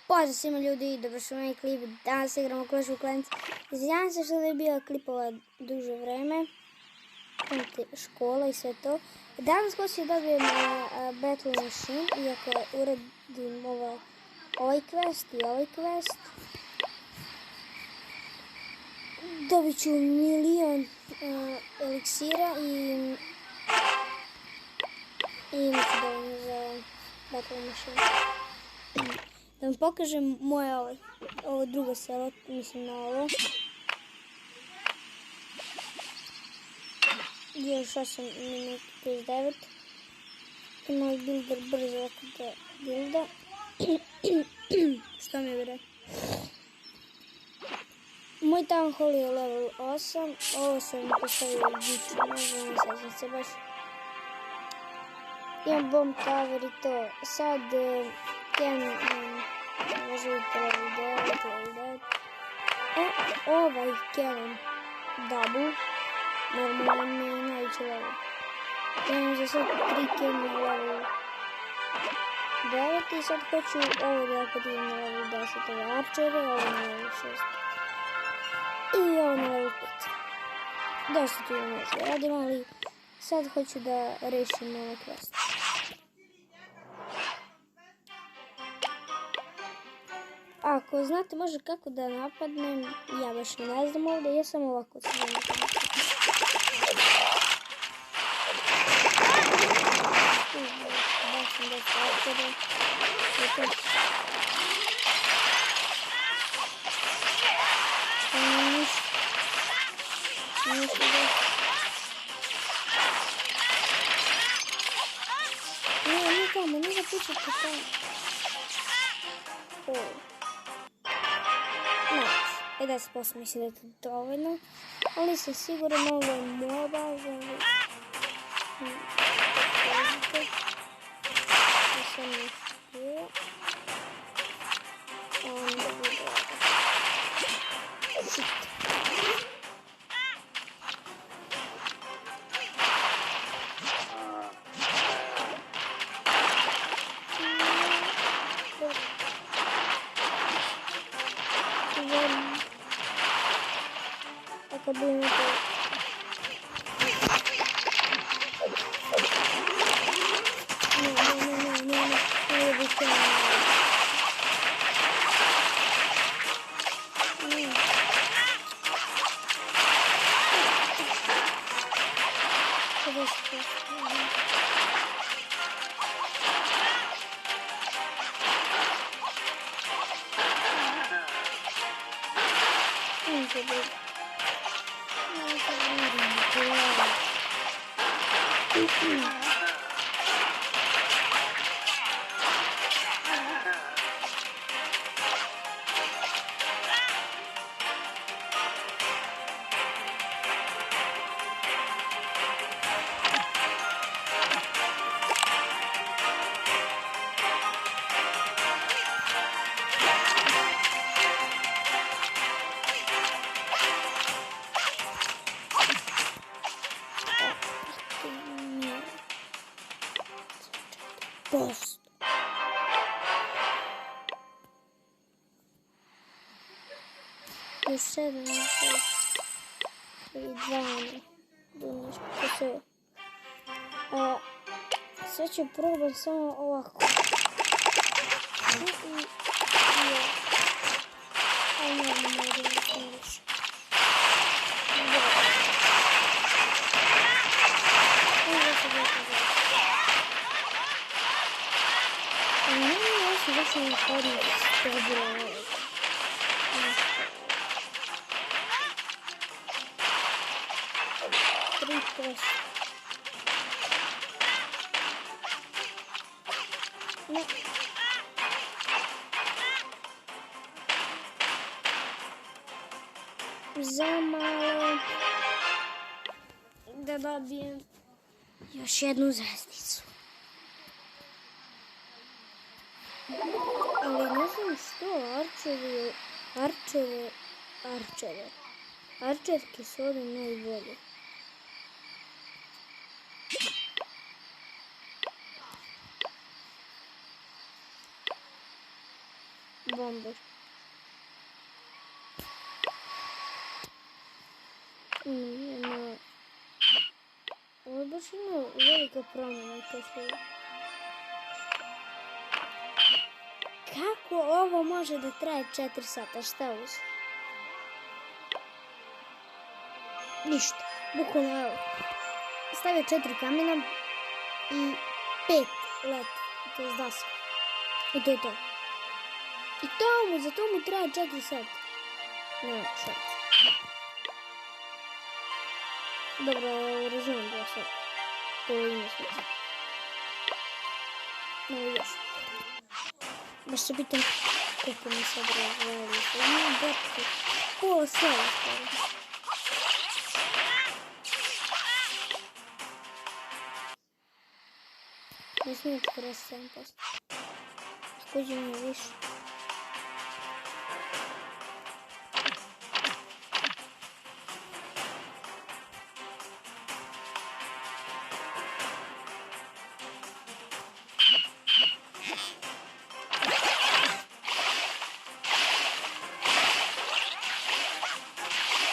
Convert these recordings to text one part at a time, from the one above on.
Pozdrav svima ljudi, dobrošli u novi klip. Danas igramo Clash of Clans. Izvinjavam se što je bio klipova duže vreme. Škola i sve to. Danas hoću da dobijem Battle Machine, iako uradim ovaj quest i ovaj quest. Dobit ću 1.000.000 eliksira i imat ću dovoljno za Battle Machine. Da vam pokažem moje ovo drugo selo, mislim na ovo. Još 8 minuta 39. Ima i builder brzo ovako da builda. Što mi je vre? Moj town hall je level 8. Ovo sam postavio giču, možda ne sećam se baš. Imam bomb tower i to. Sad može biti level 9. Ovaj cannon double. Normalno mi je najveći level. Imam za sad 3 cannon level 9 i sad hoću ovo da podignem na level 10. Ove arčere, ovo na level 6. I ovo na level 5. Dosta tu imam još da radim, ali sad hoću da rešim ovaj quest. Ako znate može kako da napadnem, ja baš ne znam ovdje, ja sam ovako se ne napadnem. Nije tamo, nije zapučati tamo. E 10% mislim da je to dovoljno, ali sam siguran ovo je moja baza. Sam ne htio. Onda bude shit. Ako budem to... Ne bih to... Post. Još 7, 6 i 12. Nešto sve. Sve ću probati samo ovako. Aj normalno mogu da sam više. Ja sam ne hodila s pobrom ovog. Ne. Za malo da dobijem još jednu zvezdicu. Ali ne znam što arčerke su ovdje najbolje. bomber. Ovo baš ima velika promjena. Kako ovo može da traje 4 sata? Šta uz? Ništa. Bukvalno evo. Stavio 4 kamena i 5 let. To je daska. I to je to. I za to mu traje 4 sata. Ne, šat. Dobro, razumijem da sad. To ima smisla. Evo još. Baš se pitam koliko mi sad razvali. Imam brati pola sela skoro. Ne smijem 47%. Također mi je više.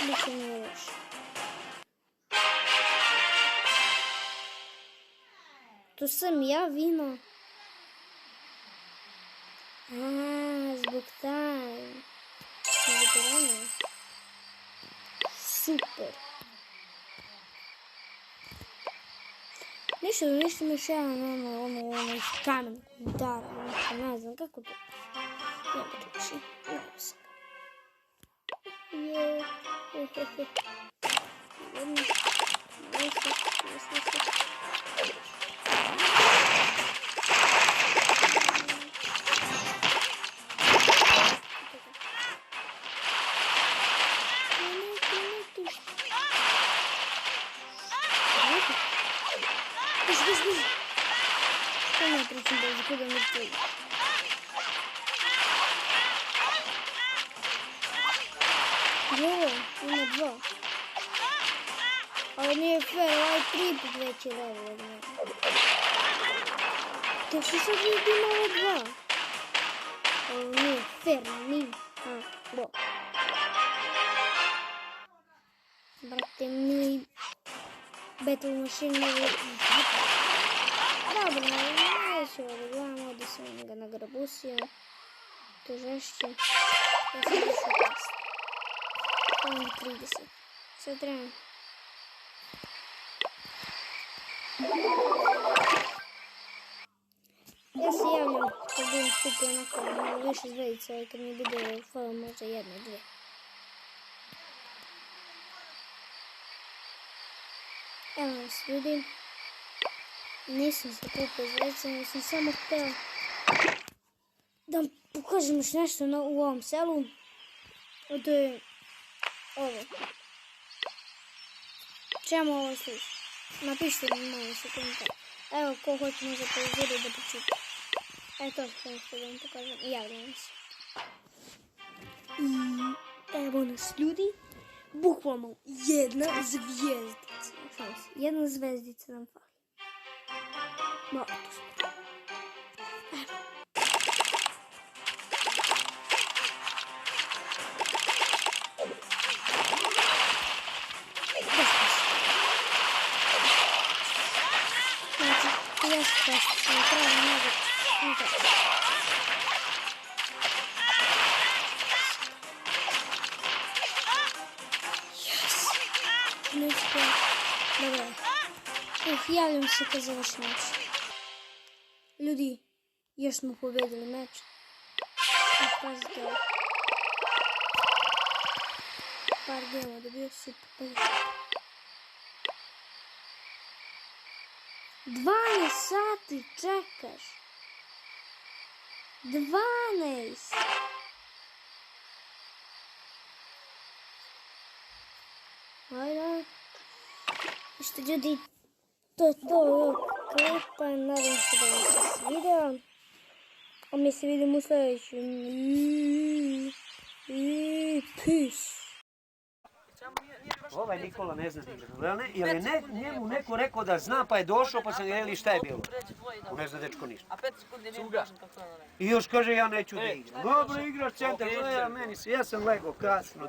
Više mi je više. To sam ja vino. Zbog taj. Super. Ništa mi još jedan ono kamen udara. Ne znam kako to. Ne priči. Ne znam. Что мне причем даже куда не стоит? Ima 2. Ali nije fair, ovaj 3 put veći level od mene. To što sad vidim ovo 2. Ovo nije fair, nije. Bo. Brate, mi Battle Machine mogu... Dobro, neću ovo da gledamo, da sam ga nagrabusio. To žešće. Ja sam više past. 30. Sad trebam. Ja se javljam kad budem skupio onako malo više zvezdica i kad mi bude falo možda 1, 2. Evo nas ljudi. Nisam se kupio zvezdica, nego sam samo htio da vam pokažem još nešto u ovom selu. To je ovo. Čemu ovo sluša? Napišite mi malo se komentar. Evo, ko hoće možda pauzirati da počuti. To sam što da vam pokažem. Javljam se. I evo nas ljudi. Bukvalno jedna zvijezdica. Jedna zvezdica nam fali. Malo to smo. Evo. Dobro. Javljam se kad završi meč. Ljudi, još smo pobedili meč. Pazite ovo. Par gema dobio, super. 12 sati čekaš. 12. Ajde. Što ljudi, to je to ovog klipa. Nadam se da vam se svidio. A mi se vidimo u sljedećem. Peace. Ovaj Nikola ne zna da igra. Jer je njemu neko rekao da zna, pa je došao, pa sam gledali šta je bilo. On ne zna dečko ništa. A 5 sekundi nije važan kako je onaj. I još kaže ja neću da igram. Dobro igraš centar, ja sam lego kasno.